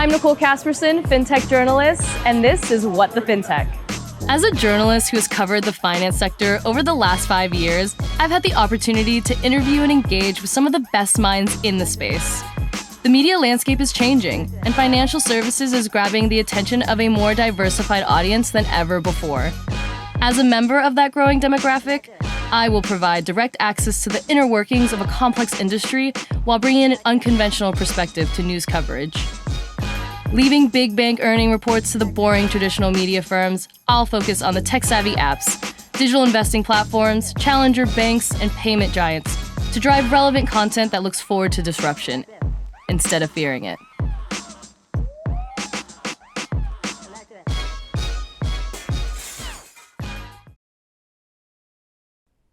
I'm Nicole Casperson, Fintech journalist, and this is What the Fintech. As a journalist who has covered the finance sector over the last 5 years, I've had the opportunity to interview and engage with some of the best minds in the space. The media landscape is changing, and financial services is grabbing the attention of a more diversified audience than ever before. As a member of that growing demographic, I will provide direct access to the inner workings of a complex industry while bringing an unconventional perspective to news coverage. Leaving big bank earning reports to the boring traditional media firms, I'll focus on the tech-savvy apps, digital investing platforms, challenger banks, and payment giants to drive relevant content that looks forward to disruption instead of fearing it.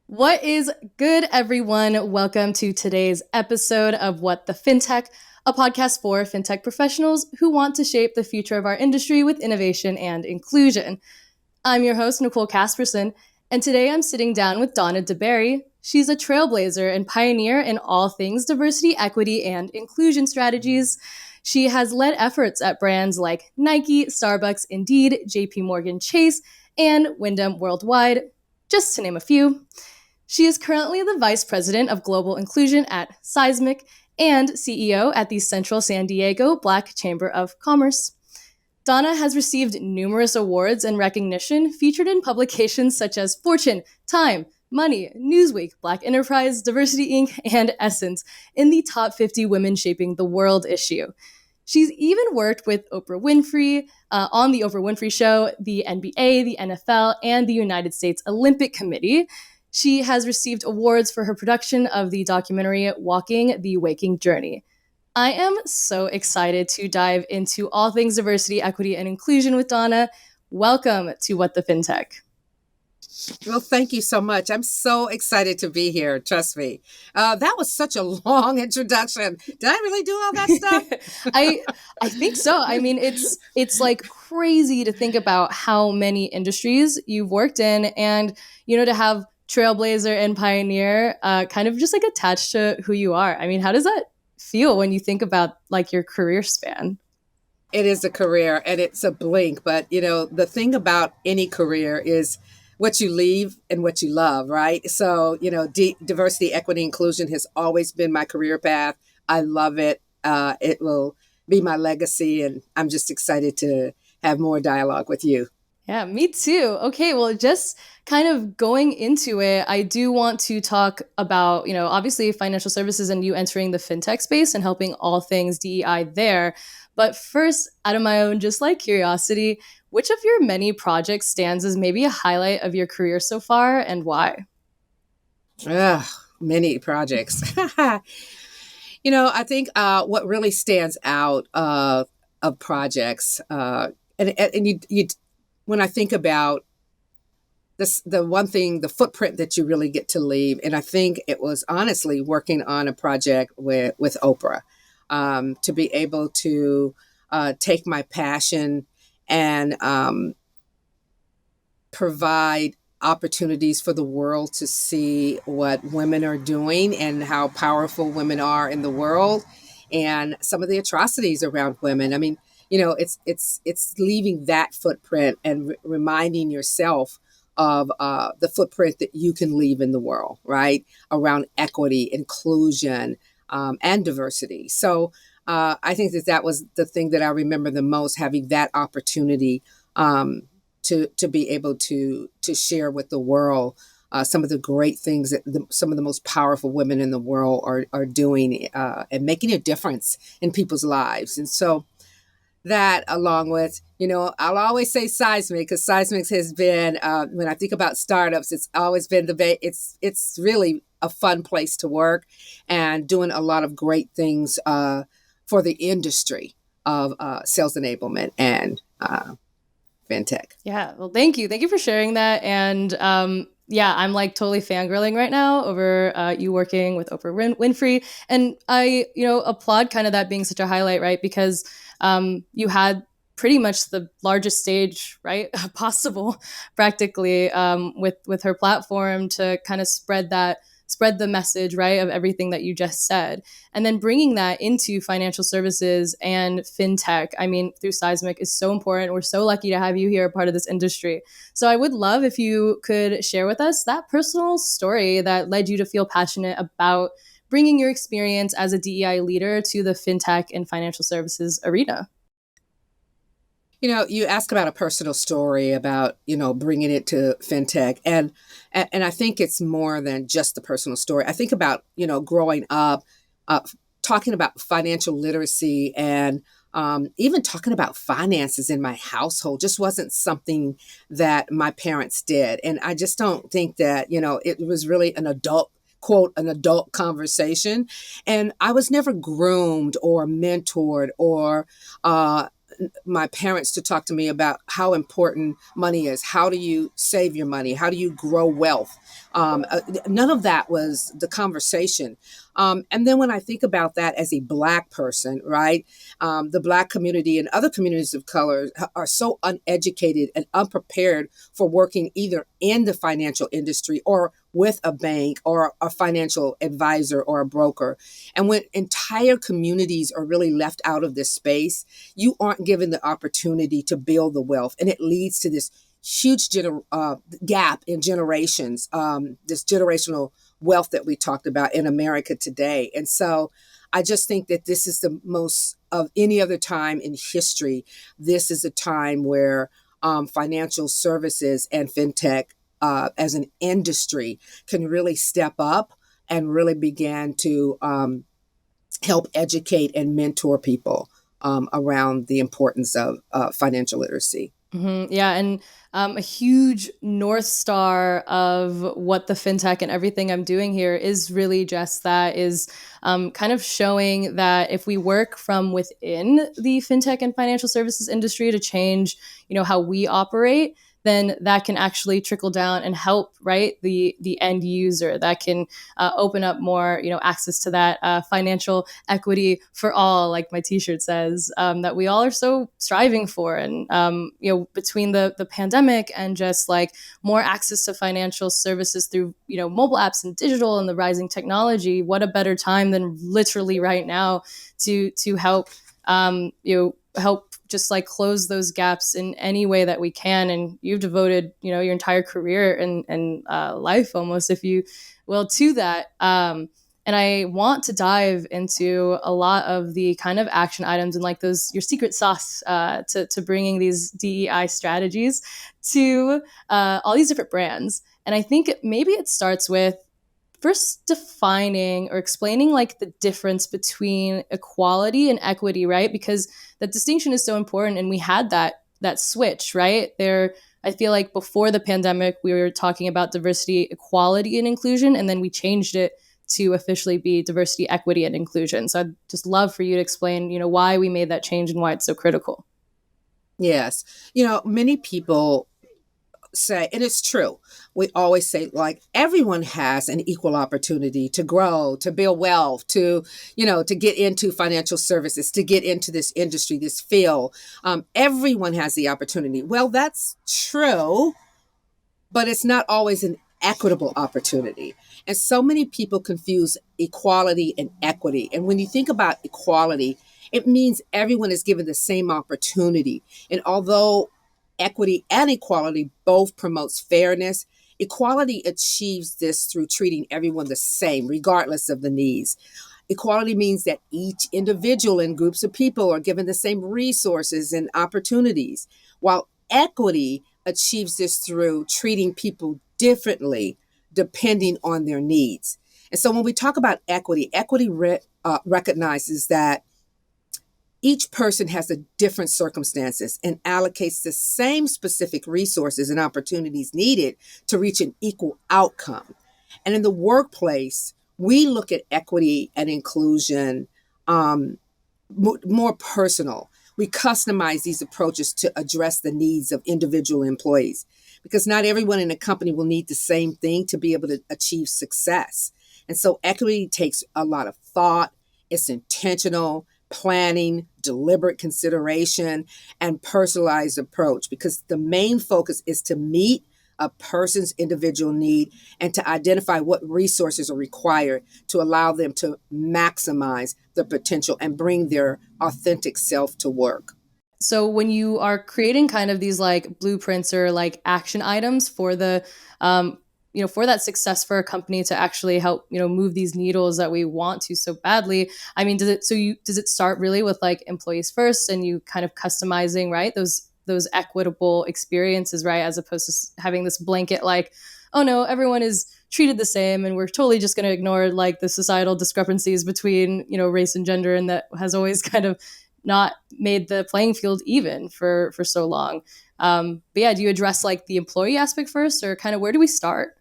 What is good, everyone? Welcome to today's episode of What the Fintech, a podcast for fintech professionals who want to shape the future of our industry with innovation and inclusion. I'm your host, Nicole Casperson, and today I'm sitting down with Donna DeBerry. She's a trailblazer and pioneer in all things diversity, equity, and inclusion strategies. She has led efforts at brands like Nike, Starbucks, Indeed, JPMorgan Chase, and Wyndham Worldwide, just to name a few. She is currently the Vice President of Global Inclusion at Seismic and CEO at the Central San Diego Black Chamber of Commerce. Donna has received numerous awards and recognition featured in publications such as Fortune, Time, Money, Newsweek, Black Enterprise, Diversity Inc., and Essence in the Top 50 Women Shaping the World issue. She's even worked with Oprah Winfrey on the Oprah Winfrey Show, the NBA, the NFL, and the United States Olympic Committee. She has received awards for her production of the documentary Walking the Waking Journey. I am so excited to dive into all things diversity, equity, and inclusion with Donna. Welcome to What the Fintech. Well, thank you so much. I'm so excited to be here. Trust me. That was such a long introduction. Did I really do all that stuff? I think so. I mean, it's like crazy to think about how many industries you've worked in, and to have trailblazer and pioneer kind of just like attached to who you are. I mean, how does that feel when you think about like your career span? It is a career and it's a blink, but the thing about any career is what you leave and what you love, right? So, diversity, equity, inclusion has always been my career path. I love it. It will be my legacy, and I'm just excited to have more dialogue with you. Yeah, me too. Okay, well, just kind of going into it, I do want to talk about, obviously financial services and you entering the fintech space and helping all things DEI there. But first, out of my own, just like curiosity, which of your many projects stands as maybe a highlight of your career so far and why? Many projects. I think what really stands out of projects, and you when I think about this, the one thing, the footprint that you really get to leave, and I think it was honestly working on a project with Oprah, to be able to take my passion and provide opportunities for the world to see what women are doing and how powerful women are in the world, and some of the atrocities around women. I mean, it's leaving that footprint and reminding yourself of the footprint that you can leave in the world, right? Around equity, inclusion, and diversity. So I think that was the thing that I remember the most, having that opportunity to be able to share with the world some of the great things that some of the most powerful women in the world are doing and making a difference in people's lives. And so that, along with, I'll always say Seismic, because Seismic has been, when I think about startups, it's always been it's really a fun place to work and doing a lot of great things for the industry of sales enablement and fintech. Yeah, well, thank you. Thank you for sharing that. And I'm like totally fangirling right now over you working with Oprah Winfrey. And I, applaud kind of that being such a highlight, right? Because you had pretty much the largest stage, right, possible, practically, with her platform to kind of spread that spread the message, right, of everything that you just said. And then bringing that into financial services and fintech, I mean, through Seismic is so important. We're so lucky to have you here, a part of this industry. So I would love if you could share with us that personal story that led you to feel passionate about bringing your experience as a DEI leader to the fintech and financial services arena. You ask about a personal story about, bringing it to fintech. And I think it's more than just the personal story. I think about, growing up, talking about financial literacy and even talking about finances in my household just wasn't something that my parents did. And I just don't think that, it was really an adult conversation. And I was never groomed or mentored or my parents to talk to me about how important money is. How do you save your money? How do you grow wealth? None of that was the conversation. And then when I think about that as a Black person, right, the Black community and other communities of color are so uneducated and unprepared for working either in the financial industry or with a bank or a financial advisor or a broker. And when entire communities are really left out of this space, you aren't given the opportunity to build the wealth. And it leads to this huge gap in generations, this generational wealth that we talked about in America today. And so I just think that this is the most of any other time in history. This is a time where financial services and fintech as an industry can really step up and really begin to help educate and mentor people around the importance of financial literacy. Mm-hmm. Yeah. And a huge North Star of what the fintech and everything I'm doing here is really just that, is kind of showing that if we work from within the fintech and financial services industry to change, how we operate, then that can actually trickle down and help, right, the end user. That can open up more, access to that financial equity for all, like my T-shirt says, that we all are so striving for. And between the pandemic and just like more access to financial services through mobile apps and digital and the rising technology, what a better time than literally right now to help help just like close those gaps in any way that we can. And you've devoted, your entire career and life almost, if you will, to that. And I want to dive into a lot of the kind of action items and like your secret sauce to bringing these DEI strategies to all these different brands. And I think maybe it starts with first defining or explaining like the difference between equality and equity, right? Because that distinction is so important. And we had that switch, right? I feel like before the pandemic, we were talking about diversity, equality, and inclusion, and then we changed it to officially be diversity, equity, and inclusion. So I'd just love for you to explain, why we made that change and why it's so critical. Yes. Many people say, and it's true, we always say, like, everyone has an equal opportunity to grow, to build wealth, to get into financial services, to get into this industry, this field. Everyone has the opportunity. Well, that's true, but it's not always an equitable opportunity. And so many people confuse equality and equity. And when you think about equality, it means everyone is given the same opportunity. And although equity and equality both promotes fairness, equality achieves this through treating everyone the same, regardless of the needs. Equality means that each individual and groups of people are given the same resources and opportunities, while equity achieves this through treating people differently depending on their needs. And so when we talk about equity, recognizes that each person has a different circumstances and allocates the same specific resources and opportunities needed to reach an equal outcome. And in the workplace, we look at equity and inclusion more personal. We customize these approaches to address the needs of individual employees, because not everyone in a company will need the same thing to be able to achieve success. And so equity takes a lot of thought. It's intentional, planning, deliberate consideration, and personalized approach, because the main focus is to meet a person's individual need and to identify what resources are required to allow them to maximize the potential and bring their authentic self to work. So when you are creating kind of these like blueprints or like action items for the, for that success for a company to actually help, move these needles that we want to so badly. I mean, does it start really with like employees first and you kind of customizing, right? Those equitable experiences, right? As opposed to having this blanket like, oh no, everyone is treated the same and we're totally just going to ignore like the societal discrepancies between, race and gender, and that has always kind of not made the playing field even for so long. But yeah, do you address like the employee aspect first, or kind of where do we start?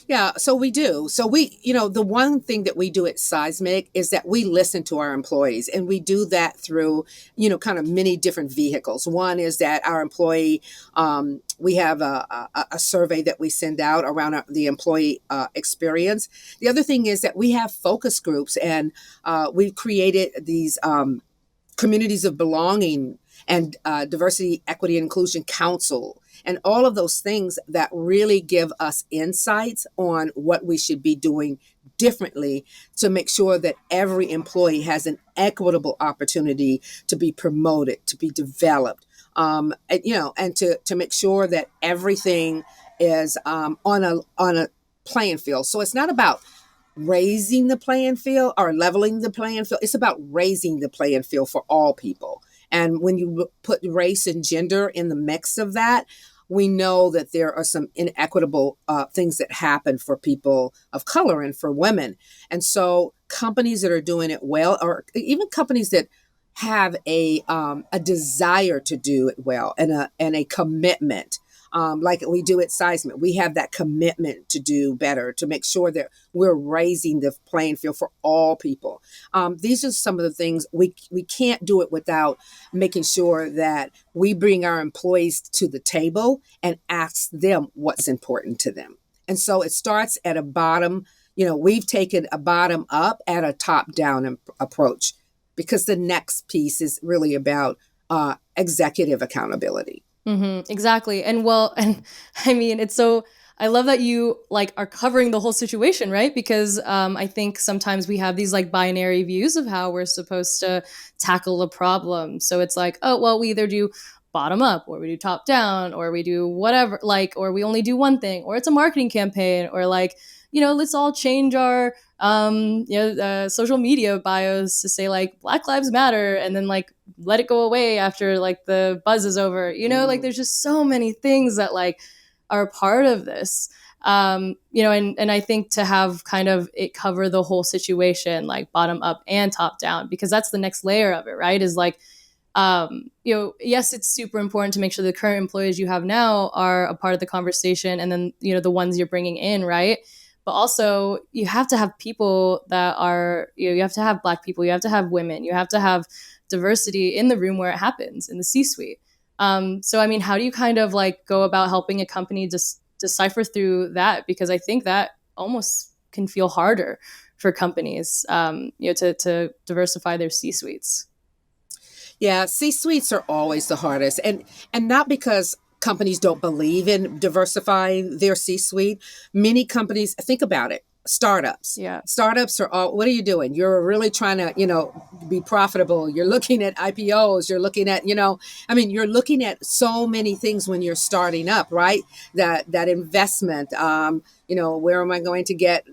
Yeah, so we do. So the one thing that we do at Seismic is that we listen to our employees, and we do that through, kind of many different vehicles. One is that our employee, we have a survey that we send out around the employee experience. The other thing is that we have focus groups, and we've created these communities of belonging and diversity, equity, and inclusion council, and all of those things that really give us insights on what we should be doing differently to make sure that every employee has an equitable opportunity to be promoted, to be developed, and to make sure that everything is on a playing field. So it's not about raising the playing field or leveling the playing field. It's about raising the playing field for all people. And when you put race and gender in the mix of that, we know that there are some inequitable things that happen for people of color and for women. And so companies that are doing it well, or even companies that have a desire to do it well and a commitment, like we do at Seismic, we have that commitment to do better, to make sure that we're raising the playing field for all people. These are some of the things we can't do it without making sure that we bring our employees to the table and ask them what's important to them. And so it starts at a bottom, we've taken a bottom up and a top down approach, because the next piece is really about executive accountability. Mm-hmm, exactly. And I mean, I love that you like are covering the whole situation, right? Because I think sometimes we have these like binary views of how we're supposed to tackle a problem. So it's like, oh, well, we either do bottom up or we do top down or we do whatever, like, or we only do one thing, or it's a marketing campaign, or like, let's all change our social media bios to say like Black Lives Matter, and then like let it go away after like the buzz is over. Like there's just so many things that like are a part of this. And I think to have kind of it cover the whole situation, like bottom up and top down, because that's the next layer of it, right? Is like, yes, it's super important to make sure the current employees you have now are a part of the conversation, and then, the ones you're bringing in, right? But also you have to have people that are, you have to have Black people, you have to have women, you have to have diversity in the room where it happens, in the C-suite. So, I mean, how do you kind of like go about helping a company just decipher through that? Because I think that almost can feel harder for companies, to diversify their C-suites. Yeah, C-suites are always the hardest, and not because companies don't believe in diversifying their C-suite. Many companies, think about it, startups. Yeah. Startups are all, what are you doing? You're really trying to, be profitable. You're looking at IPOs. You're looking at, you're looking at so many things when you're starting up, right? That investment, where am I going to get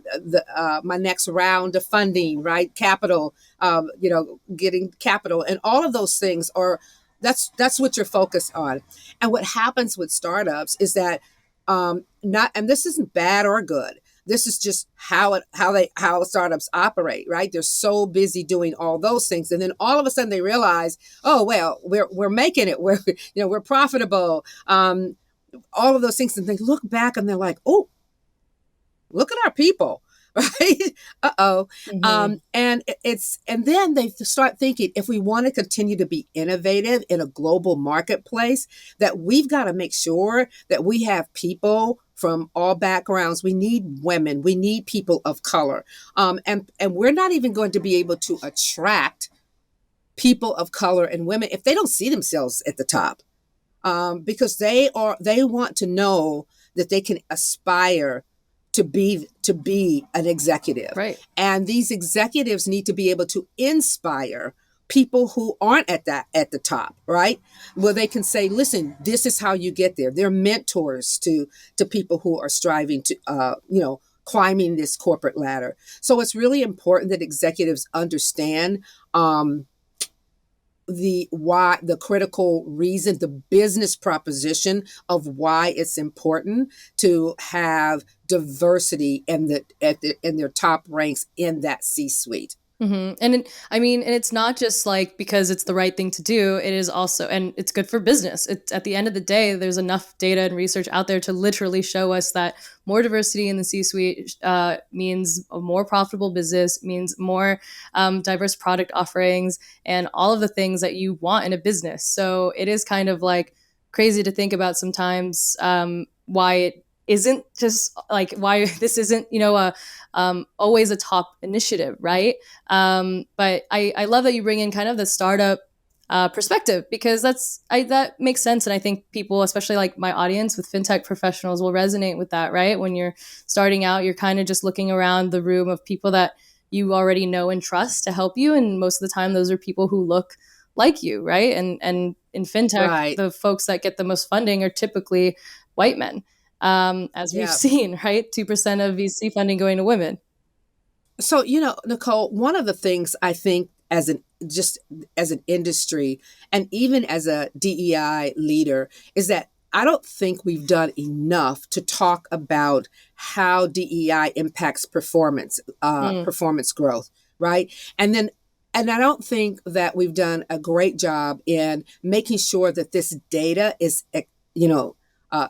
my next round of funding, right? Capital, getting capital, and all of those things are, that's what you're focused on. And what happens with startups is that and this isn't bad or good. This is just how startups operate, right? They're so busy doing all those things, and then all of a sudden they realize, oh well, we're making it. We're profitable. All of those things, and they look back and they're like, oh, look at our people. Right? Uh-oh. Mm-hmm. And then they start thinking, if we want to continue to be innovative in a global marketplace, that we've got to make sure that we have people from all backgrounds. We need women. We need people of color. And we're not even going to be able to attract people of color and women if they don't see themselves at the top. because they want to know that they can aspire to be an executive. Right. And these executives need to be able to inspire people who aren't at the top, right? Where they can say, listen, this is how you get there. They're mentors to people who are striving to climbing this corporate ladder. So it's really important that executives understand the critical reason, the business proposition of why it's important to have diversity in their top ranks in that C-suite. Mm-hmm. And it's not just like because it's the right thing to do. It is also, and it's good for business. It's at the end of the day, there's enough data and research out there to literally show us that more diversity in the C-suite means a more profitable business, means more diverse product offerings, and all of the things that you want in a business. So it is kind of like crazy to think about sometimes why it isn't just like why this isn't always a top initiative, right? But I love that you bring in kind of the startup perspective, because that makes sense, and I think people, especially like my audience with fintech professionals, will resonate with that, right? When you're starting out, you're kind of just looking around the room of people that you already know and trust to help you, and most of the time those are people who look like you, right? And in fintech, Right. the folks that get the most funding are typically white men. As we've seen, right? 2% of VC funding going to women. So, Nicole, one of the things I think as an industry and even as a DEI leader is that I don't think we've done enough to talk about how DEI impacts performance growth, right? And I don't think that we've done a great job in making sure that this data is,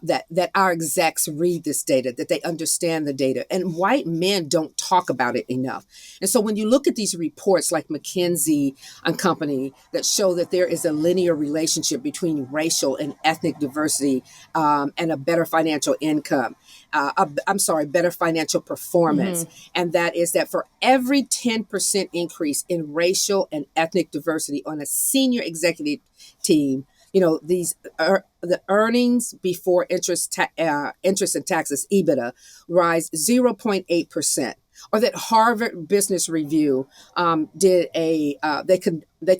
that our execs read this data, that they understand the data. And white men don't talk about it enough. And so when you look at these reports like McKinsey and Company that show that there is a linear relationship between racial and ethnic diversity and a better financial income, better financial performance. Mm-hmm. And that is that for every 10% increase in racial and ethnic diversity on a senior executive team, these are the earnings before interest and taxes, EBITDA, rise 0.8%. Or that Harvard Business Review they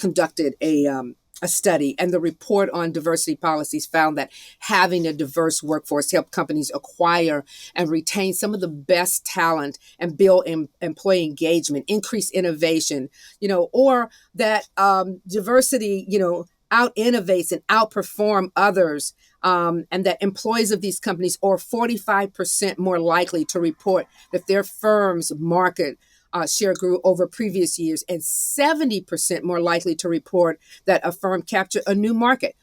conducted a study, and the report on diversity policies found that having a diverse workforce helped companies acquire and retain some of the best talent and build employee engagement, increase innovation, or that diversity, out innovates and outperform others, and that employees of these companies are 45% more likely to report that their firm's market share grew over previous years, and 70% more likely to report that a firm captured a new market.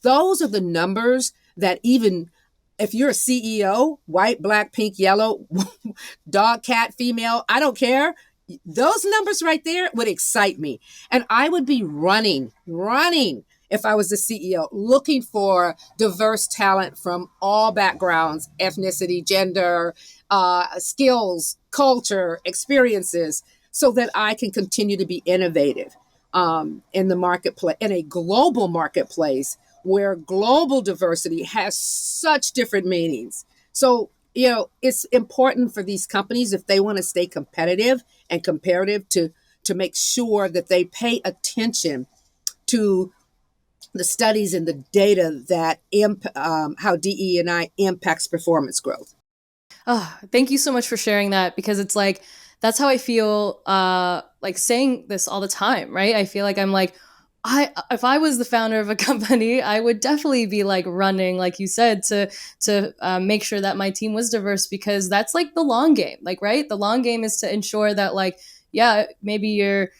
Those are the numbers that even if you're a CEO, white, black, pink, yellow, dog, cat, female, I don't care. Those numbers right there would excite me. And I would be running if I was the CEO, looking for diverse talent from all backgrounds, ethnicity, gender, skills, culture, experiences, so that I can continue to be innovative in the marketplace, in a global marketplace where global diversity has such different meanings. So, it's important for these companies, if they want to stay competitive and comparative, to make sure that they pay attention to the studies and the data that how DE&I impacts performance growth. Oh, thank you so much for sharing that, because it's like, that's how I feel like saying this all the time, right? I feel like I'm like, if I was the founder of a company, I would definitely be like running, like you said, to make sure that my team was diverse, because that's like the long game, like, right? The long game is to ensure that, like, yeah, maybe your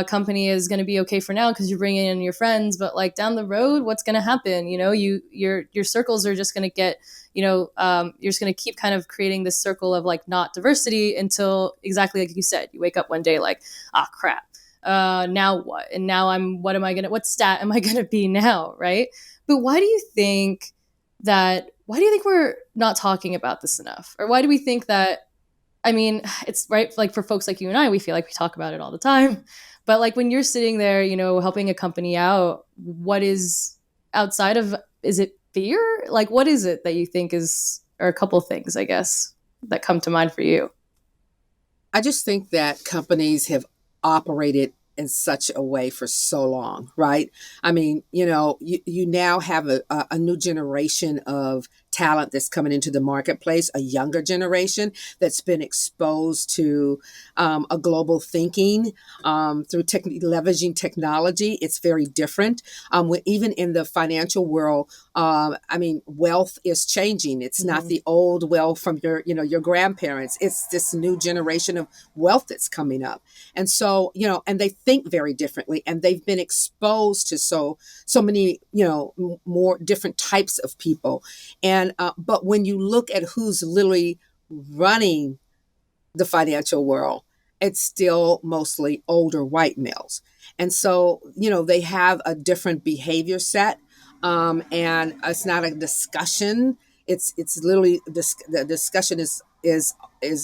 company is going to be okay for now because you're bringing in your friends, but like down the road, what's going to happen? Your circles are just going to get, you're just going to keep kind of creating this circle of like not diversity until, exactly like you said, you wake up one day like, crap. Now what? And now what stat am I going to be now? Right. But why do you think we're not talking about this enough? Or why do we think that, it's right. Like for folks like you and I, we feel like we talk about it all the time, but like when you're sitting there, helping a company out, what is outside of it fear? Like, what is it that you think is, or a couple things, I guess, that come to mind for you? I just think that companies have operated in such a way for so long, right? I mean, you now have a new generation of talent that's coming into the marketplace, a younger generation that's been exposed to a global thinking through leveraging technology. It's very different. Even in the financial world, I mean, wealth is changing. It's not the old wealth from your grandparents. It's this new generation of wealth that's coming up. And so, and they think very differently, and they've been exposed to so many, more different types of people. And, but when you look at who's literally running the financial world, it's still mostly older white males. And so, they have a different behavior set. And it's not a discussion. It's literally the discussion is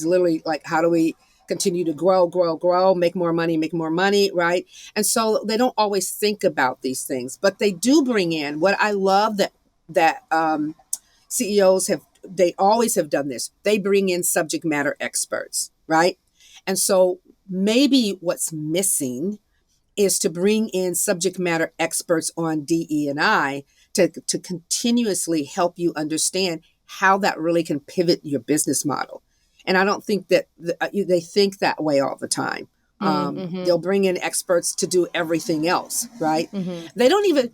literally like, how do we continue to grow, make more money, right? And so they don't always think about these things, but they do bring in what I love that CEOs they always have done this. They bring in subject matter experts, right? And so maybe what's missing is to bring in subject matter experts on DE&I to continuously help you understand how that really can pivot your business model. And I don't think that they think that way all the time. They'll bring in experts to do everything else, right? They don't even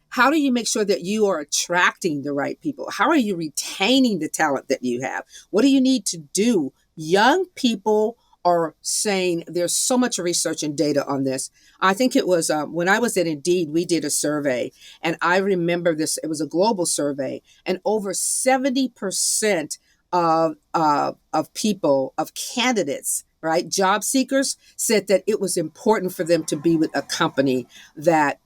how do you make sure that you are attracting the right people? How are you retaining the talent that you have? What do you need to do? Young people are saying there's so much research and data on this. I think it was when I was at Indeed, we did a survey, and I remember this. It was a global survey, and over 70% of people, of candidates, right, job seekers, said that it was important for them to be with a company that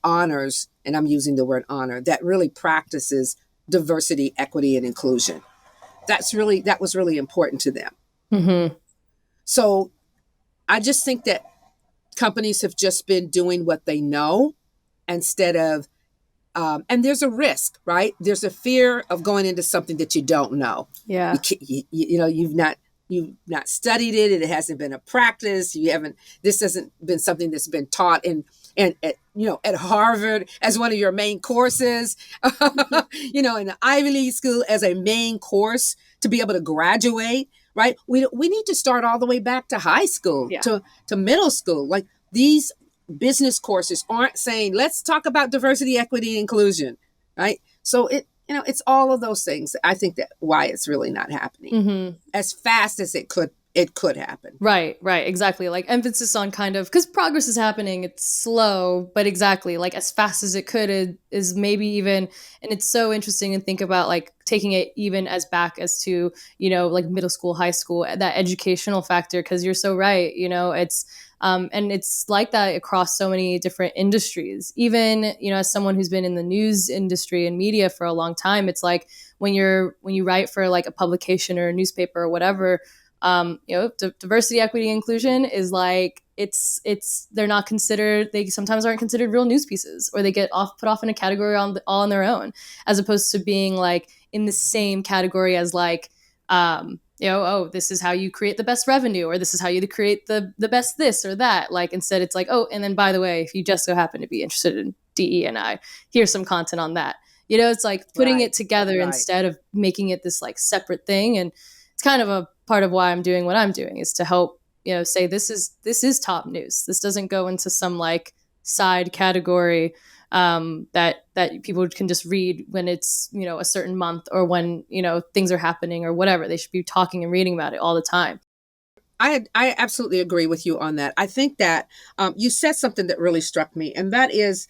honors, and I'm using the word honor, that really practices diversity, equity, and inclusion. That was really important to them. So I just think that companies have just been doing what they know instead of, and there's a risk, right? There's a fear of going into something that you don't know. Yeah. You've not studied it. It hasn't been a practice. This hasn't been something that's been taught at Harvard as one of your main courses, in the Ivy League school as a main course to be able to graduate. Right. We need to start all the way back to high school, to middle school. Like, these business courses aren't saying, let's talk about diversity, equity, inclusion. Right. So it's all of those things. I think that why it's really not happening as fast as it could happen. Right, exactly. Like, emphasis on kind of, because progress is happening, it's slow, but exactly, like, as fast as it could is maybe even, and it's so interesting to think about, like, taking it even as back as to, like, middle school, high school, that educational factor, because you're so right, it's, and it's like that across so many different industries. Even, as someone who's been in the news industry and media for a long time, it's like when you write for like a publication or a newspaper or whatever, diversity, equity, inclusion is like, they're not considered, they sometimes aren't considered real news pieces, or they get put off in a category all on their own, as opposed to being like in the same category as like, this is how you create the best revenue, or this is how you create the best this or that. Like, instead it's like, oh, and then by the way, if you just so happen to be interested in DE&I, here's some content on that. It's like putting it together instead of making it this like separate thing. And it's kind of a part of why I'm doing what I'm doing, is to help, say this is top news. This doesn't go into some like side category that people can just read when it's, a certain month, or when, things are happening or whatever. They should be talking and reading about it all the time. I absolutely agree with you on that. I think that you said something that really struck me, and that is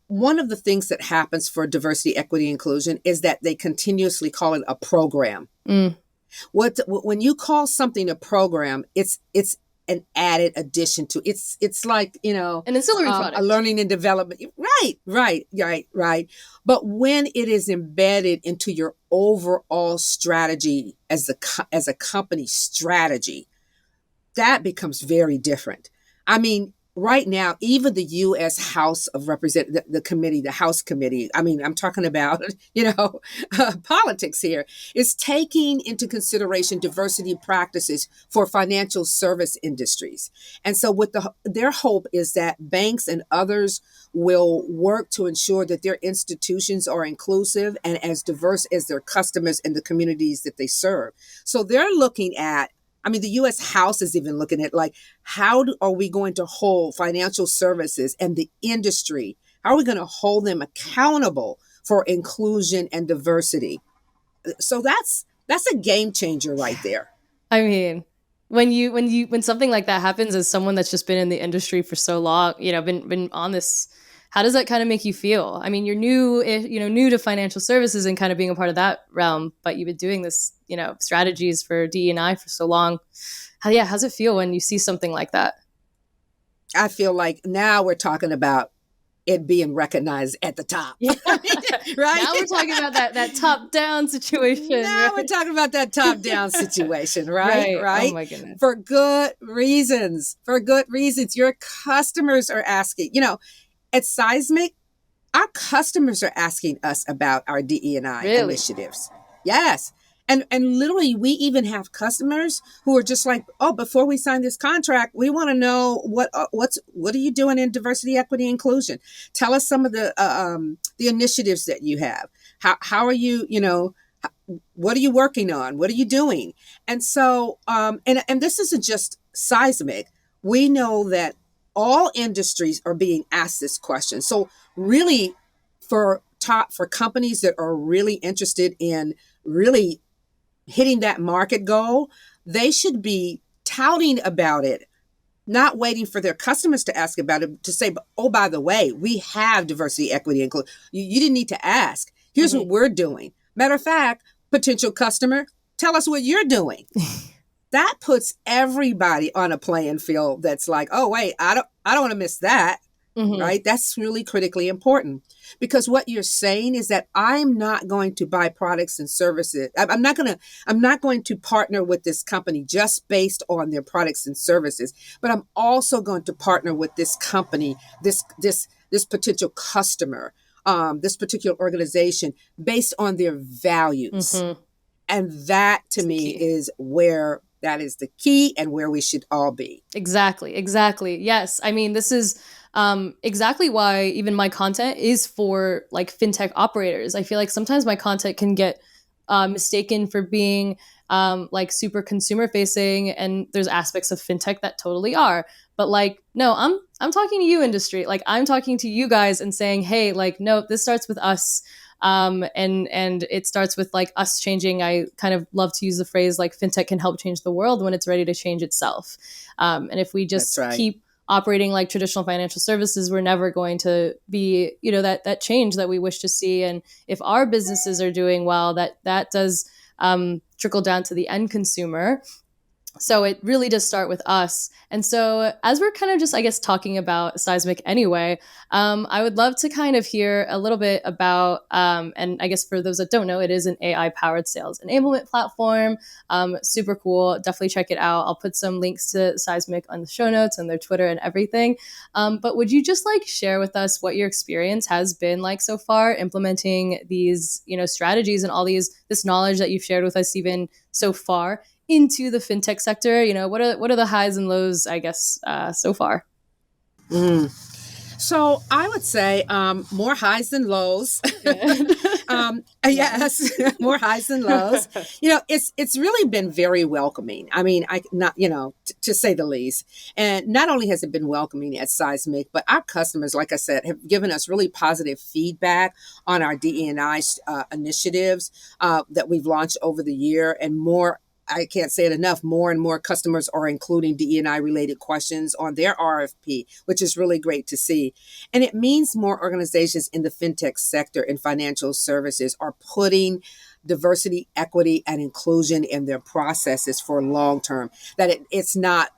one of the things that happens for diversity, equity, inclusion is that they continuously call it a program. When you call something a program, it's an added addition to it's like, an ancillary product, a learning and development. Right. But when it is embedded into your overall strategy as a company strategy, that becomes very different. I mean, right now, even the U.S. House of Representatives, the committee, the House committee, I mean, I'm talking about, politics here, is taking into consideration diversity practices for financial service industries. And so their hope is that banks and others will work to ensure that their institutions are inclusive and as diverse as their customers and the communities that they serve. So they're looking at, I mean, the U.S. House is even looking at like, are we going to hold financial services and the industry? How are we going to hold them accountable for inclusion and diversity? So that's a game changer right there. I mean, when something like that happens, as someone that's just been in the industry for so long, been on this, how does that kind of make you feel? I mean, you're new to financial services and kind of being a part of that realm, but you've been doing this, strategies for DE&I for so long. How's it feel when you see something like that? I feel like now we're talking about it being recognized at the top. Yeah. Right? Now we're talking about that top-down situation. Now we're talking about that top-down situation, right? Right? Oh my goodness. For good reasons. For good reasons. Your customers are asking. At Seismic, our customers are asking us about our DE&I initiatives. Yes. And literally, we even have customers who are just like, oh, before we sign this contract, we want to know what are you doing in diversity, equity, inclusion? Tell us some of the initiatives that you have. How are you, what are you working on? What are you doing? And so, and this isn't just Seismic. We know that all industries are being asked this question. So really, for companies that are really interested in really hitting that market goal, they should be touting about it, not waiting for their customers to ask about it, to say, oh, by the way, we have diversity, equity, and inclusion. You didn't need to ask. Here's what we're doing. Matter of fact, potential customer, tell us what you're doing. That puts everybody on a playing field that's like, oh, wait, I don't want to miss that. Right? That's really critically important, because what you're saying is that I'm not going to buy products and services. I'm not going to partner with this company just based on their products and services, but I'm also going to partner with this company, this potential customer, this particular organization based on their values. And that to me is where that is the key and where we should all be. Exactly. Yes. I mean, this is exactly why even my content is for like fintech operators. I feel like sometimes my content can get mistaken for being like super consumer facing, and there's aspects of fintech that totally are. But like, no, I'm talking to you, industry. Like, I'm talking to you guys and saying, hey, like, no, this starts with us. And it starts with like us changing. I kind of love to use the phrase like fintech can help change the world when it's ready to change itself. And if we just keep operating like traditional financial services, we're never going to be, that change that we wish to see. And if our businesses are doing well, that does trickle down to the end consumer. So it really does start with us. And so as we're kind of just, I guess, talking about Seismic anyway, I would love to kind of hear a little bit about, and I guess for those that don't know, it is an AI-powered sales enablement platform. Super cool. Definitely check it out. I'll put some links to Seismic on the show notes and their Twitter and everything. But would you just like share with us what your experience has been like so far implementing these, strategies and all this knowledge that you've shared with us even so far into the fintech sector? What are the highs and lows, I guess, so far? So I would say more highs than lows. Yes, more highs than lows. It's really been very welcoming. I mean, to say the least. And not only has it been welcoming at Seismic, but our customers, like I said, have given us really positive feedback on our DE&I initiatives that we've launched over the year, and more. I can't say it enough. More and more customers are including DE&I related questions on their RFP, which is really great to see. And it means more organizations in the fintech sector and financial services are putting diversity, equity, and inclusion in their processes for long term. That it's not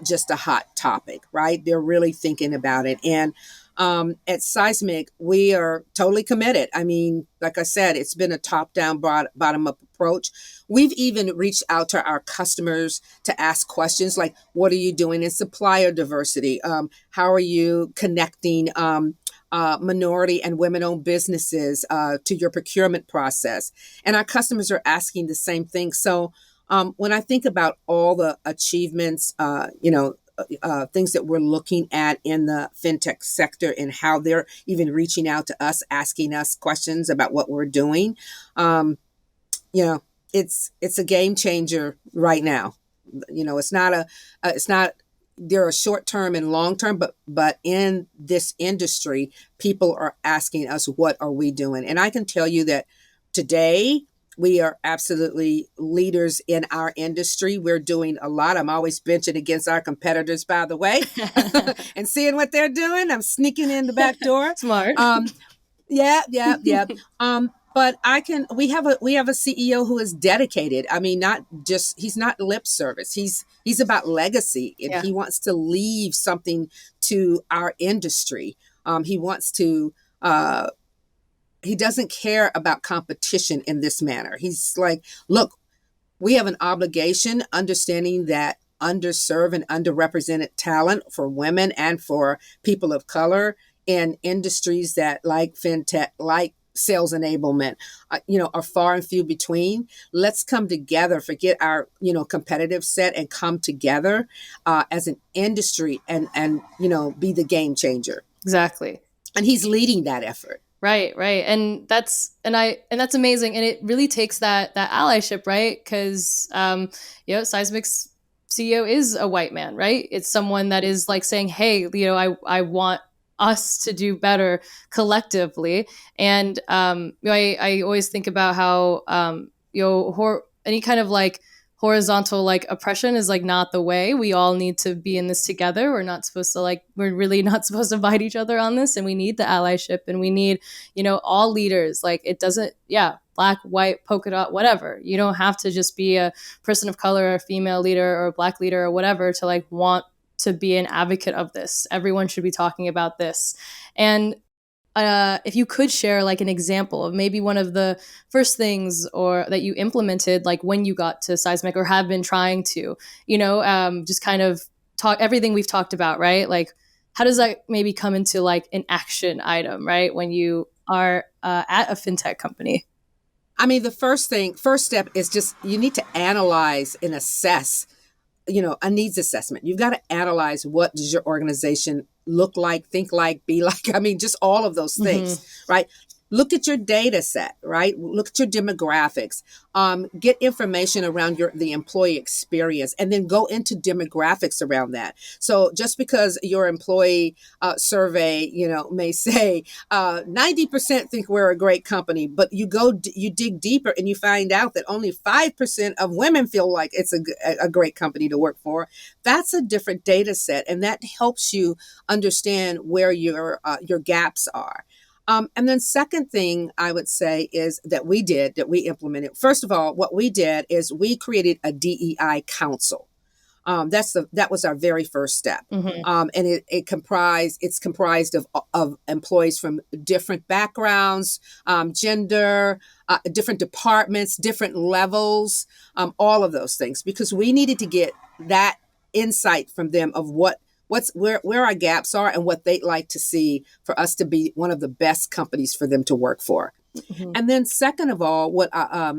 just a hot topic, right? They're really thinking about it. And At Seismic, we are totally committed. I mean, like I said, it's been a top-down, bottom-up approach. We've even reached out to our customers to ask questions like, what are you doing in supplier diversity? How are you connecting minority and women-owned businesses to your procurement process? And our customers are asking the same thing. So when I think about all the achievements, things that we're looking at in the fintech sector and how they're even reaching out to us, asking us questions about what we're doing, it's a game changer right now. It's not. There are short term and long term, but in this industry, people are asking us, what are we doing? And I can tell you that today, we are absolutely leaders in our industry. We're doing a lot. I'm always benching against our competitors, by the way, and seeing what they're doing. I'm sneaking in the back door. Smart. Yeah. But we have a CEO who is dedicated. I mean, he's not lip service. He's about legacy, and he wants to leave something to our industry. He wants to, he doesn't care about competition in this manner. He's like, look, we have an obligation, understanding that underserved and underrepresented talent for women and for people of color in industries that like fintech, like sales enablement, are far and few between. Let's come together, forget our, competitive set, and come together as an industry and be the game changer. Exactly. And he's leading that effort. Right. And that's amazing. And it really takes that allyship, right? Because, Seismic's CEO is a white man, right? It's someone that is like saying, hey, I want us to do better collectively. And, I always think about how, any kind of like horizontal like oppression is like not the way. We all need to be in this together. We're really not supposed to fight each other on this, and we need the allyship, and we need all leaders. Like, it doesn't black, white, polka dot, whatever. You don't have to just be a person of color or a female leader or a black leader or whatever to like want to be an advocate of this. Everyone should be talking about this. And if you could share like an example of maybe one of the first things or that you implemented, like when you got to Seismic or have been trying to, just kind of talk everything we've talked about, right? Like, how does that maybe come into like an action item, right? When you are at a fintech company? I mean, the first step is just, you need to analyze and assess, a needs assessment. You've got to analyze, what does your organization look like, think like, be like. I mean, just all of those things, right? Look at your data set, right? Look at your demographics. Get information around the employee experience, and then go into demographics around that. So just because your employee survey, may say 90% think we're a great company, but you dig deeper and you find out that only 5% of women feel like it's a great company to work for. That's a different data set, and that helps you understand where your gaps are. And then second thing I would say is that we implemented. First of all, what we did is we created a DEI council. That was our very first step. And it's comprised of employees from different backgrounds, gender, different departments, different levels, all of those things, because we needed to get that insight from them of where our gaps are and what they'd like to see for us to be one of the best companies for them to work for. And then second of all,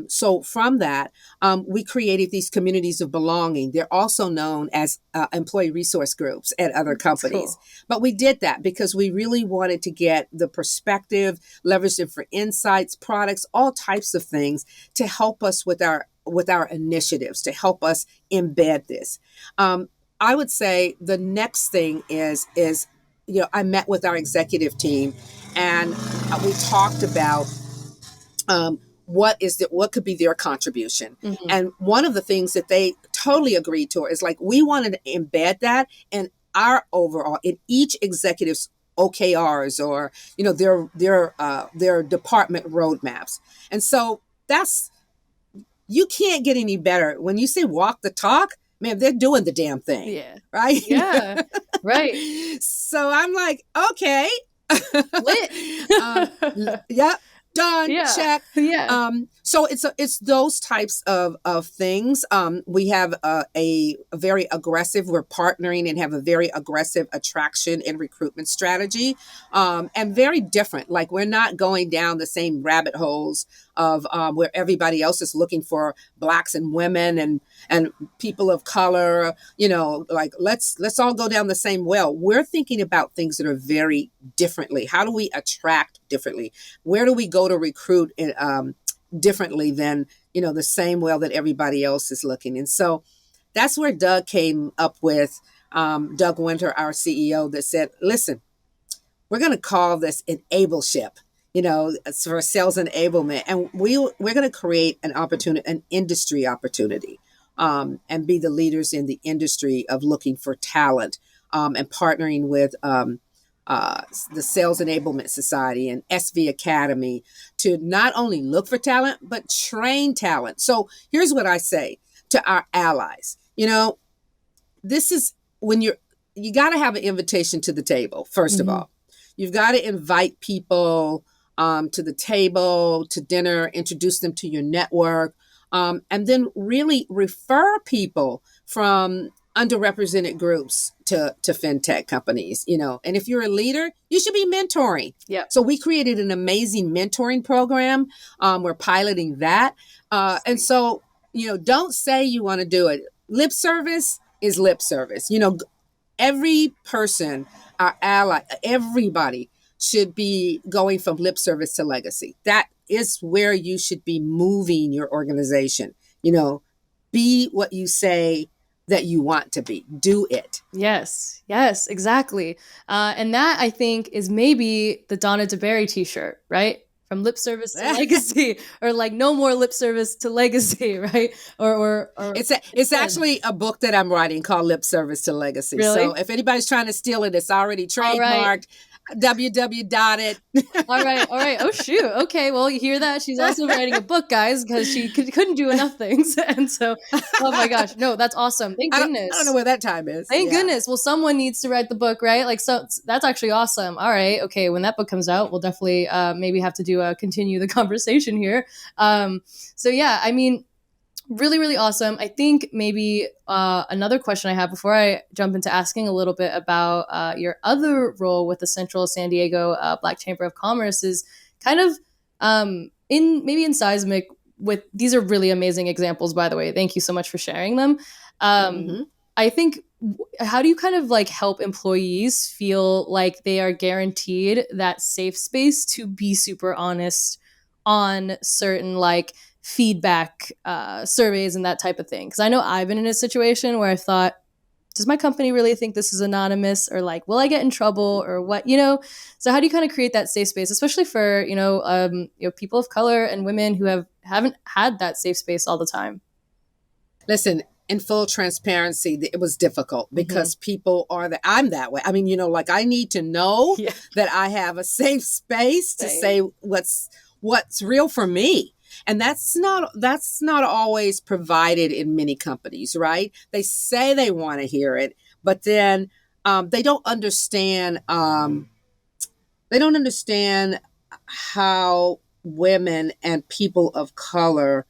so from that, we created these communities of belonging. They're also known as employee resource groups at other companies. Cool. But we did that because we really wanted to get the perspective, leverage it for insights, products, all types of things to help us with our initiatives, to help us embed this. I would say the next thing is I met with our executive team, and we talked about what could be their contribution. And one of the things that they totally agreed to is like, we wanted to embed that in each executive's OKRs or their department roadmaps. And so you can't get any better when you say walk the talk. Man, they're doing the damn thing. Yeah. Right? Yeah. Right. So I'm like, okay, Lit. Yep. Done. Yeah. Check. Yeah. So it's those types of things. We have a very aggressive. We're partnering and have a very aggressive attraction and recruitment strategy, and very different. Like we're not going down the same rabbit holes of where everybody else is looking for Blacks and women and people of color. Like let's all go down the same well. We're thinking about things that are very differently. How do we attract differently? Where do we go to recruit differently than the same well that everybody else is looking? And so that's where Doug came up with Doug Winter, our CEO, that said, listen, we're going to call this enableship, for sales enablement, and we're going to create an industry opportunity, and be the leaders in the industry of looking for talent, and partnering with the Sales Enablement Society and SV Academy to not only look for talent, but train talent. So here's what I say to our allies. This is when you got to have an invitation to the table, first of all. You've got to invite people to the table, to dinner, introduce them to your network, and then really refer people from underrepresented groups to fintech companies, and if you're a leader, you should be mentoring. Yeah. So we created an amazing mentoring program. We're piloting that. And so, don't say you want to do it. Lip service is lip service. Every person, our ally, everybody should be going from lip service to legacy. That is where you should be moving your organization. Be what you say that you want to be. Do it. Yes, exactly. And that, I think, is maybe the Donna DeBerry t-shirt, right? From lip service to legacy, or like no more lip service to legacy, right? Or it's actually a book that I'm writing called Lip Service to Legacy. Really? So if anybody's trying to steal it, it's already trademarked. www.it. All right. Oh, shoot. Okay. Well, you hear that? She's also writing a book, guys, because she couldn't do enough things. And so, oh my gosh. No, that's awesome. Thank goodness. I don't know where that time is. Thank goodness. Well, someone needs to write the book, right? Like, so that's actually awesome. All right. Okay. When that book comes out, we'll definitely maybe have to continue the conversation here. So yeah, I mean, really, really awesome. I think maybe another question I have before I jump into asking a little bit about your other role with the Central San Diego Black Chamber of Commerce is kind of in Seismic. With these are really amazing examples, by the way. Thank you so much for sharing them. I think, how do you kind of like help employees feel like they are guaranteed that safe space to be super honest on certain like feedback surveys and that type of thing? Because I know I've been in a situation where I thought, does my company really think this is anonymous, or like, will I get in trouble, or what? So how do you kind of create that safe space, especially for people of color and women who haven't had that safe space all the time? Listen, in full transparency, it was difficult because people I'm that way. I mean, like I need to know that I have a safe space to say what's real for me. And that's not always provided in many companies, right? They say they want to hear it, but then they don't understand. They don't understand how women and people of color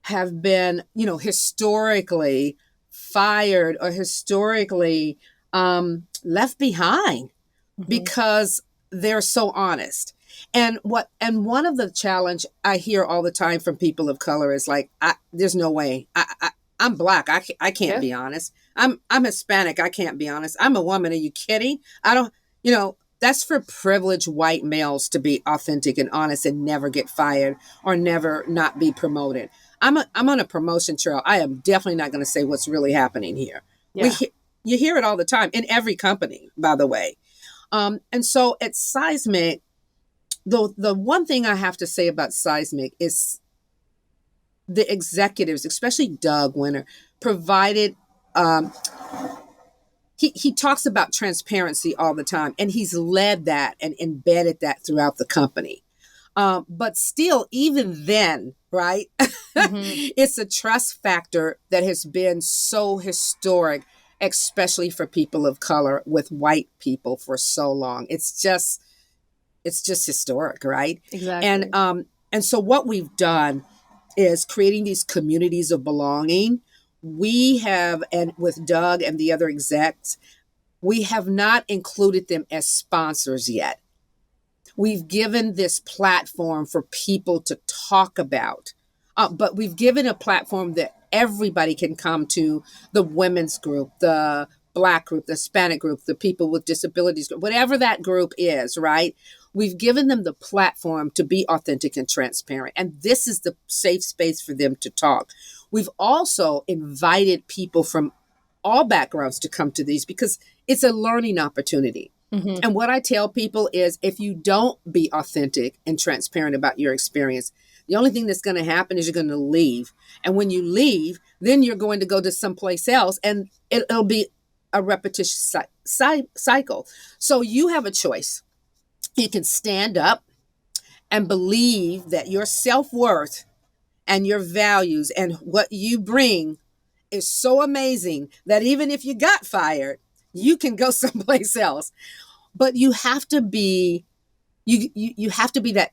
have been, historically fired or historically left behind because they're so honest. And one of the challenge I hear all the time from people of color is like, there's no way. I'm Black. I can't be honest. I'm Hispanic. I can't be honest. I'm a woman. Are you kidding? I don't, that's for privileged white males to be authentic and honest and never get fired or never not be promoted. I'm on a promotion trail. I am definitely not going to say what's really happening here. Yeah. You hear it all the time in every company, by the way. And so at Seismic, the one thing I have to say about Seismic is the executives, especially Doug Winter, provided, he talks about transparency all the time, and he's led that and embedded that throughout the company. But still, even then, right, it's a trust factor that has been so historic especially for people of color with white people for so long. It's just historic, right? Exactly. And so what we've done is creating these communities of belonging. We have, and with Doug and the other execs, we have not included them as sponsors yet. We've given this platform for people to talk about, but we've given a platform that everybody can come to: the women's group, the Black group, the Hispanic group, the people with disabilities group, whatever that group is, right? We've given them the platform to be authentic and transparent. And this is the safe space for them to talk. We've also invited people from all backgrounds to come to these because it's a learning opportunity. Mm-hmm. And what I tell people is, if you don't be authentic and transparent about your experience, the only thing that's going to happen is you're going to leave. And when you leave, then you're going to go to someplace else, and it'll be a repetitious cycle. So you have a choice. You can stand up and believe that your self-worth and your values and what you bring is so amazing that even if you got fired, you can go someplace else. But you have to be you have to be that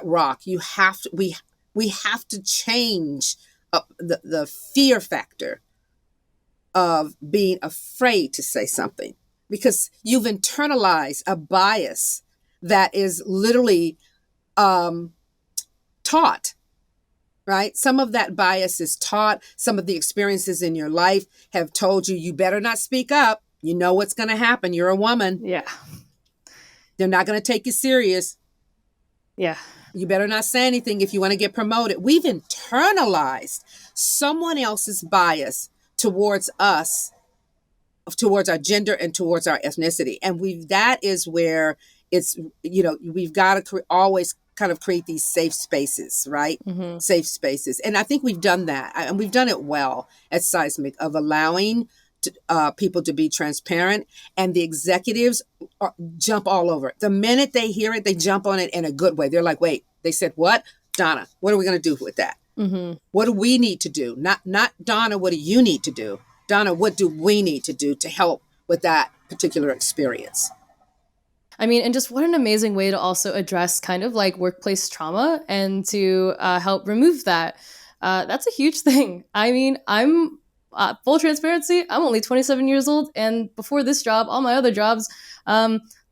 rock. You have to we have to change the fear factor of being afraid to say something, because you've internalized a bias that is literally taught, right? Some of that bias is taught. Some of the experiences in your life have told you, you better not speak up. You know what's going to happen. You're a woman. Yeah. They're not going to take you serious. Yeah. You better not say anything if you want to get promoted. We've internalized someone else's bias towards us, towards our gender and towards our ethnicity. And that is where it's, we've got to always kind of create these safe spaces, right? Mm-hmm. Safe spaces. And I think we've done that. And we've done it well at Seismic, of allowing people to be transparent, and the executives jump all over it. The minute they hear it, they jump on it in a good way. They're like, wait, they said what? Donna, what are we going to do with that? Mm-hmm. What do we need to do? Not Donna, what do you need to do? Donna, what do we need to do to help with that particular experience? I mean, and just what an amazing way to also address kind of like workplace trauma and to help remove that. That's a huge thing. I mean, I'm full transparency. I'm only 27 years old. And before this job, all my other jobs,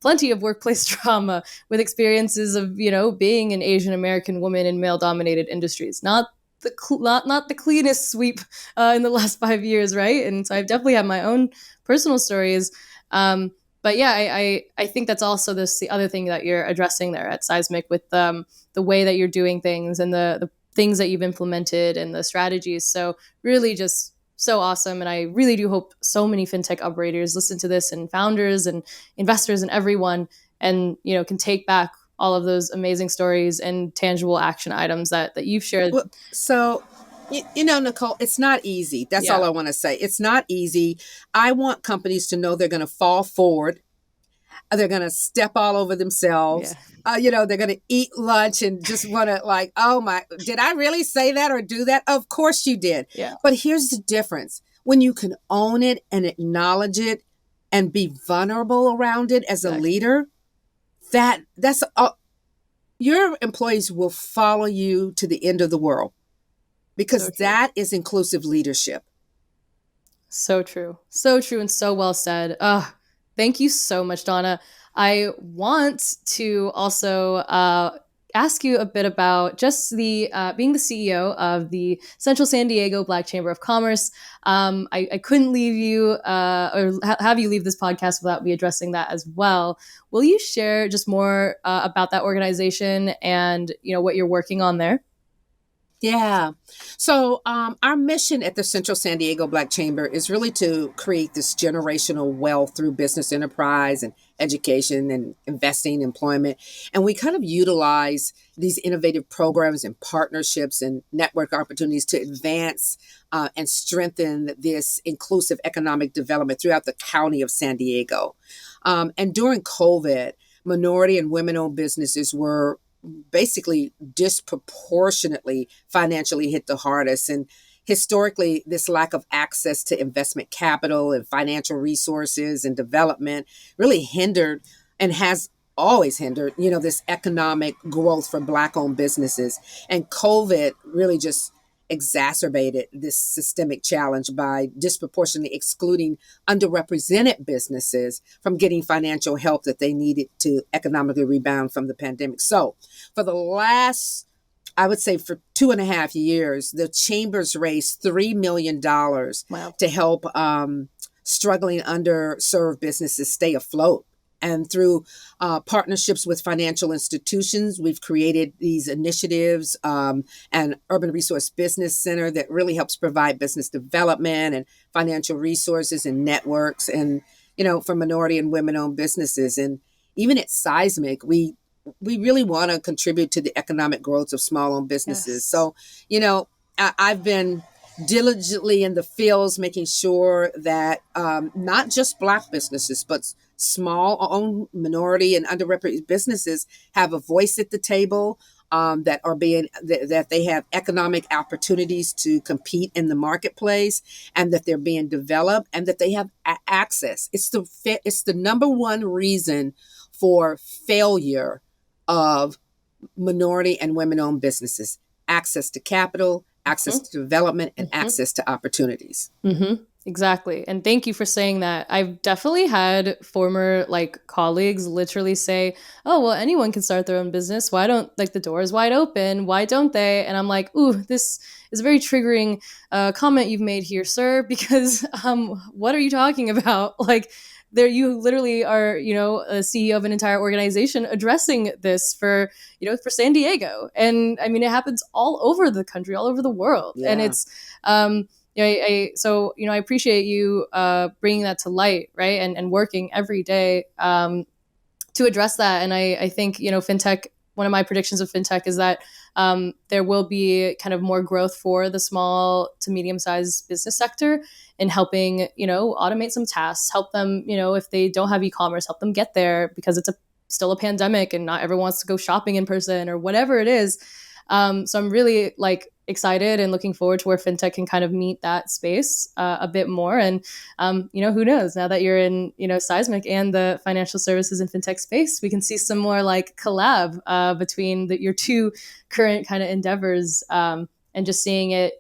plenty of workplace trauma with experiences of, being an Asian American woman in male dominated industries. Not the cleanest sweep in the last 5 years, right? And so I've definitely had my own personal stories. But yeah, I think that's also the other thing that you're addressing there at Seismic with the way that you're doing things and the things that you've implemented and the strategies. So really just so awesome. And I really do hope so many fintech operators listen to this, and founders and investors and everyone, and can take back all of those amazing stories and tangible action items that you've shared. Well, so, Nicole, it's not easy. That's all I want to say. It's not easy. I want companies to know they're going to fall forward. They're going to step all over themselves. Yeah. They're going to eat lunch and just want to like, oh my, did I really say that or do that? Of course you did. Yeah. But here's the difference. When you can own it and acknowledge it and be vulnerable around it as a leader, that's your employees will follow you to the end of the world, because that is inclusive leadership. So true. So true and so well said. Thank you so much, Donna. I want to also ask you a bit about just the being the CEO of the Central San Diego Black Chamber of Commerce. I couldn't leave you or have you leave this podcast without me addressing that as well. Will you share just more about that organization and what you're working on there? Yeah. So our mission at the Central San Diego Black Chamber is really to create this generational wealth through business enterprise and education and investing, employment. And we kind of utilize these innovative programs and partnerships and network opportunities to advance and strengthen this inclusive economic development throughout the county of San Diego. And during COVID, minority and women-owned businesses were basically disproportionately financially hit the hardest. And historically, this lack of access to investment capital and financial resources and development really hindered and has always hindered, this economic growth for Black-owned businesses. And COVID really just exacerbated this systemic challenge by disproportionately excluding underrepresented businesses from getting financial help that they needed to economically rebound from the pandemic. So for the last, I would say for 2.5 years, the chambers raised $3 million Wow. to help struggling underserved businesses stay afloat. And through partnerships with financial institutions, we've created these initiatives, and Urban Resource Business Center that really helps provide business development and financial resources and networks, and for minority and women-owned businesses. And even at Seismic, we really want to contribute to the economic growth of small-owned businesses. Yes. So, I've been diligently in the fields, making sure that not just Black businesses, but small-owned, minority, and underrepresented businesses have a voice at the table, that they have economic opportunities to compete in the marketplace, and that they're being developed, and that they have access. It's the number one reason for failure of minority and women-owned businesses: access to capital, access to development, and access to opportunities. Exactly. And thank you for saying that. I've definitely had former colleagues literally say, oh, well, anyone can start their own business. Why don't, the door is wide open. Why don't they? And I'm like, ooh, this is a very triggering comment you've made here, sir, because what are you talking about? There, you literally are, a CEO of an entire organization addressing this for San Diego. And I mean, it happens all over the country, all over the world. Yeah. And it's, I appreciate you bringing that to light, right? And working every day to address that. And I think, fintech, one of my predictions of fintech is that there will be kind of more growth for the small to medium-sized business sector in helping, automate some tasks, help them, if they don't have e-commerce, help them get there, because it's still a pandemic and not everyone wants to go shopping in person or whatever it is. So I'm really excited and looking forward to where fintech can kind of meet that space a bit more. And, who knows, now that you're in, Seismic and the financial services and fintech space, we can see some more collab between your two current kind of endeavors, and just seeing it,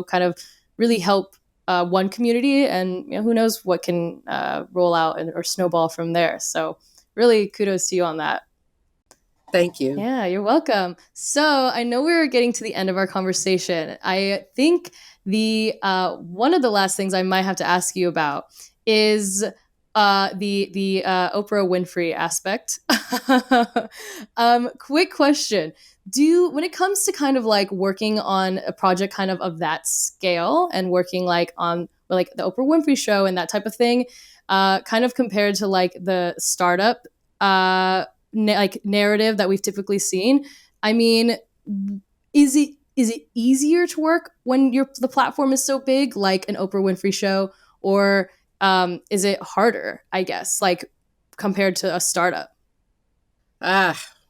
kind of really help one community, and who knows what can roll out or snowball from there. So really kudos to you on that. Thank you. Yeah, you're welcome. So I know we're getting to the end of our conversation. I think the one of the last things I might have to ask you about is the Oprah Winfrey aspect. Quick question. When it comes to kind of working on a project kind of that scale, and working on the Oprah Winfrey Show and that type of thing, kind of compared to the startup narrative that we've typically seen, I mean, is it easier to work when the platform is so big, like an Oprah Winfrey Show, or is it harder, I guess, compared to a startup?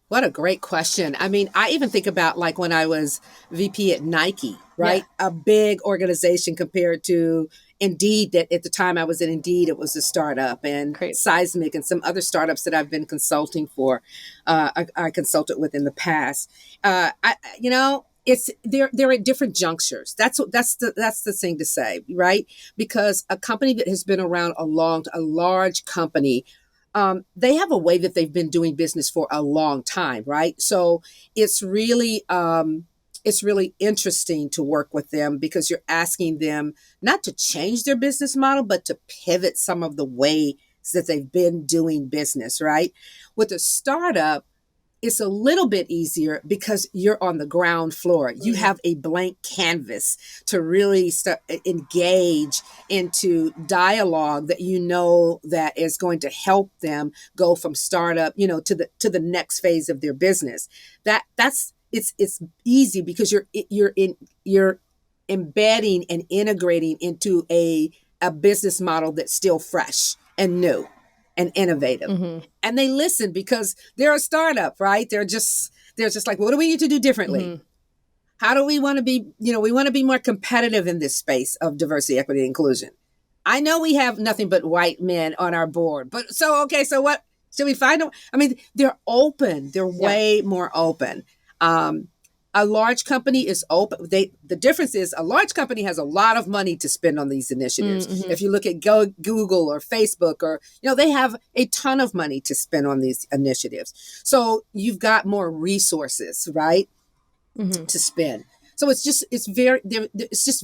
What a great question. I mean, I even think about when I was VP at Nike, right? Yeah. A big organization compared to Indeed, that at the time I was at Indeed, it was a startup, and Great. Seismic and some other startups that I've been consulting for, I consulted with in the past. They're at different junctures. That's the thing to say, right? Because a company that has been around a large company, they have a way that they've been doing business for a long time, right? So it's really interesting to work with them, because you're asking them not to change their business model, but to pivot some of the ways that they've been doing business, right? With a startup, it's a little bit easier because you're on the ground floor. You have a blank canvas to really engage into dialogue that that is going to help them go from startup, to the next phase of their business. It's easy because you're embedding and integrating into a business model that's still fresh and new and innovative. Mm-hmm. And they listen because they're a startup, right? They're just like, what do we need to do differently? Mm-hmm. How do we want to be, we want to be more competitive in this space of diversity, equity, and inclusion. I know we have nothing but white men on our board, but so what should we find them? I mean, they're open. They're way more open. A large company is open. The difference is a large company has a lot of money to spend on these initiatives. Mm-hmm. If you look at Google or Facebook, or they have a ton of money to spend on these initiatives. So you've got more resources, right, to spend. So it's just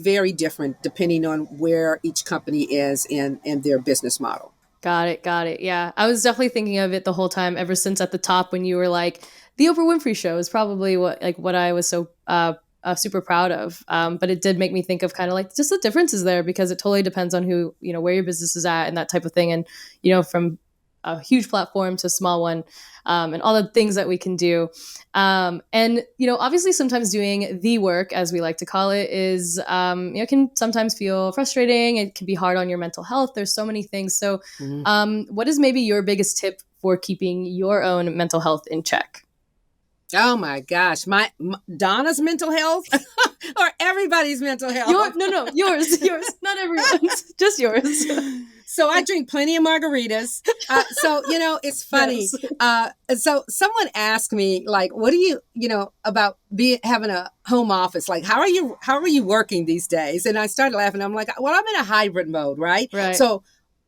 very different depending on where each company is in their business model. Got it. Yeah, I was definitely thinking of it the whole time ever since at the top when you were like, the Oprah Winfrey Show is probably what I was so super proud of. But it did make me think of kind of like just the differences there, because it totally depends on who, where your business is at and that type of thing. And, from a huge platform to a small one, and all the things that we can do. And, obviously sometimes doing the work, as we like to call it, is, can sometimes feel frustrating. It can be hard on your mental health. There's so many things. So what is maybe your biggest tip for keeping your own mental health in check? Oh my gosh, my Donna's mental health or everybody's mental health? Yours, not everyone's, just yours. So I drink plenty of margaritas. So, it's funny. Yes. So someone asked me, like, what do you, about having a home office? Like, how are you working these days? And I started laughing. I'm like, well, I'm in a hybrid mode, right? So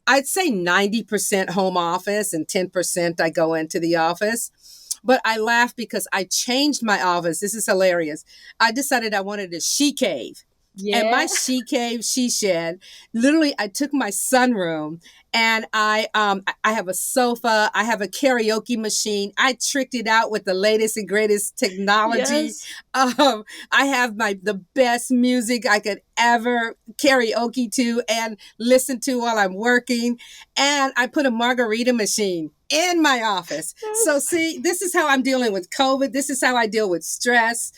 I'd say 90% home office and 10% I go into the office. But I laugh because I changed my office. This is hilarious. I decided I wanted a she cave. Yeah. And my she cave, she shed, literally I took my sunroom and I have a sofa. I have a karaoke machine. I tricked it out with the latest and greatest technology. Yes. I have the best music I could ever karaoke to and listen to while I'm working. And I put a margarita machine in my office. So see, this is how I'm dealing with COVID. This is how I deal with stress.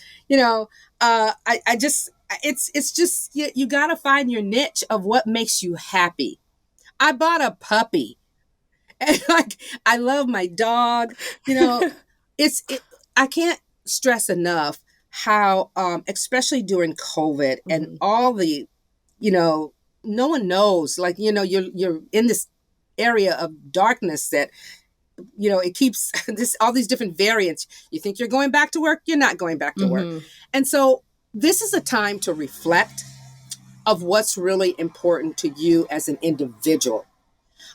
It's just, you got to find your niche of what makes you happy. I bought a puppy and I love my dog. I can't stress enough how, especially during COVID and all the, no one knows, like, you're in this area of darkness that, it keeps all these different variants. You think you're going back to work, you're not going back to work. And so this is a time to reflect of what's really important to you as an individual.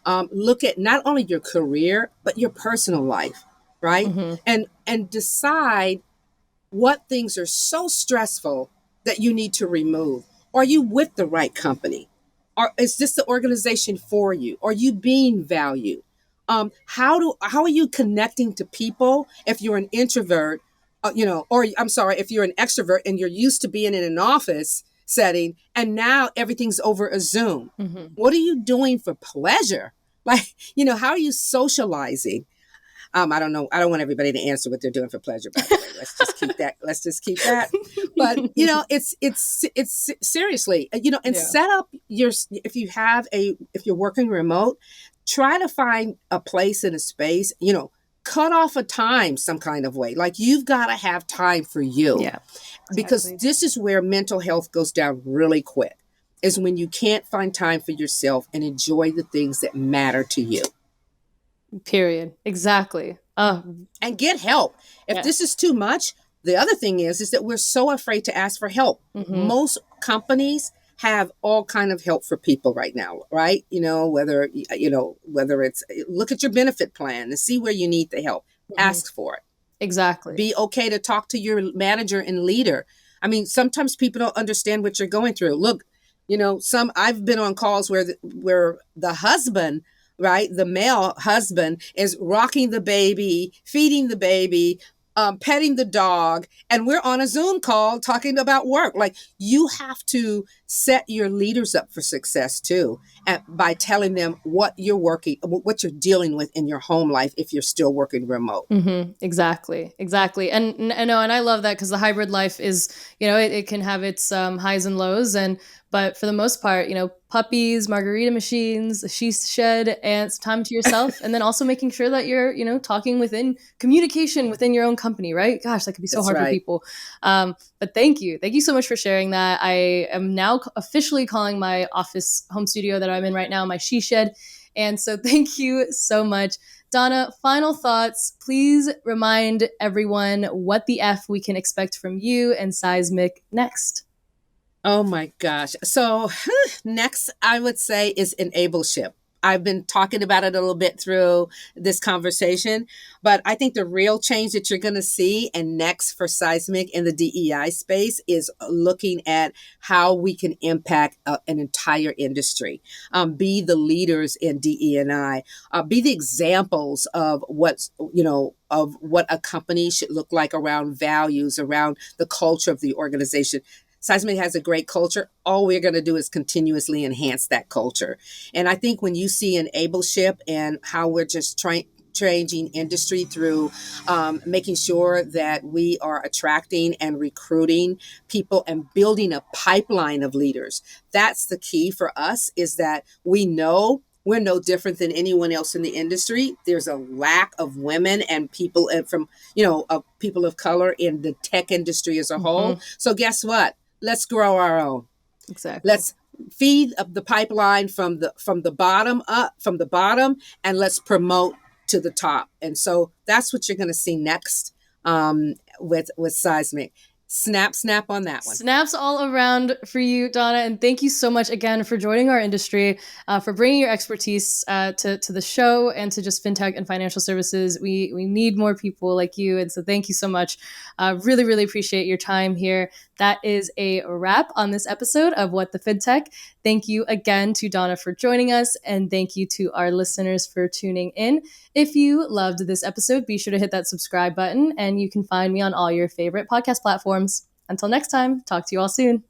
Look at not only your career, but your personal life, right? And decide what things are so stressful that you need to remove. Are you with the right company? Or is this the organization for you? Are you being valued? How are you connecting to people if you're an introvert, if you're an extrovert and you're used to being in an office setting and now everything's over a Zoom? What are you doing for pleasure? Like, how are you socializing? I don't know. I don't want everybody to answer what they're doing for pleasure, by the way. Let's just keep that. But, it's seriously, set up if you're working remote, try to find a place in a space, cut off a time some kind of way. Like, you've got to have time for you. Yeah, exactly. Because this is where mental health goes down really quick, is when you can't find time for yourself and enjoy the things that matter to you. Period. Exactly. And get help. If this is too much, the other thing is that we're so afraid to ask for help. Most companies have all kind of help for people right now, right? Whether it's look at your benefit plan and see where you need the help. Ask for it. Exactly. Be okay to talk to your manager and leader. I mean, sometimes people don't understand what you're going through. Look, I've been on calls where the husband, right, the male husband is rocking the baby, feeding the baby, petting the dog, and we're on a Zoom call talking about work. Like, you have to set your leaders up for success too, and by telling them what you're dealing with in your home life if you're still working remote. Exactly. And I love that, because the hybrid life is, it can have its highs and lows, But for the most part, puppies, margarita machines, a she shed, and some time to yourself. And then also making sure that you're, talking within communication within your own company, right? Gosh, that could be so That's hard for right. people. But thank you. Thank you so much for sharing that. I am now officially calling my office home studio that I'm in right now my she shed. And so thank you so much. Donna, final thoughts. Please remind everyone what the F we can expect from you and Seismic next. Oh my gosh. So next, I would say is enableship. I've been talking about it a little bit through this conversation, but I think the real change that you're going to see and next for Seismic in the DEI space is looking at how we can impact an entire industry, be the leaders in DE&I, be the examples of of what a company should look like around values, around the culture of the organization. Seismic has a great culture. All we're going to do is continuously enhance that culture. And I think when you see enableship and how we're just changing industry through making sure that we are attracting and recruiting people and building a pipeline of leaders, that's the key for us, is that we know we're no different than anyone else in the industry. There's a lack of women and people from, of people of color in the tech industry as a whole. So guess what? Let's grow our own. Exactly. Let's feed the pipeline from the bottom up, and let's promote to the top. And so that's what you're going to see next with Seismic. Snap on that one. Snaps all around for you, Donna. And thank you so much again for joining our industry, for bringing your expertise to the show and to just fintech and financial services. We need more people like you. And so thank you so much. Really, really appreciate your time here. That is a wrap on this episode of What the Fintech. Thank you again to Donna for joining us. And thank you to our listeners for tuning in. If you loved this episode, be sure to hit that subscribe button, and you can find me on all your favorite podcast platforms. Until next time, talk to you all soon.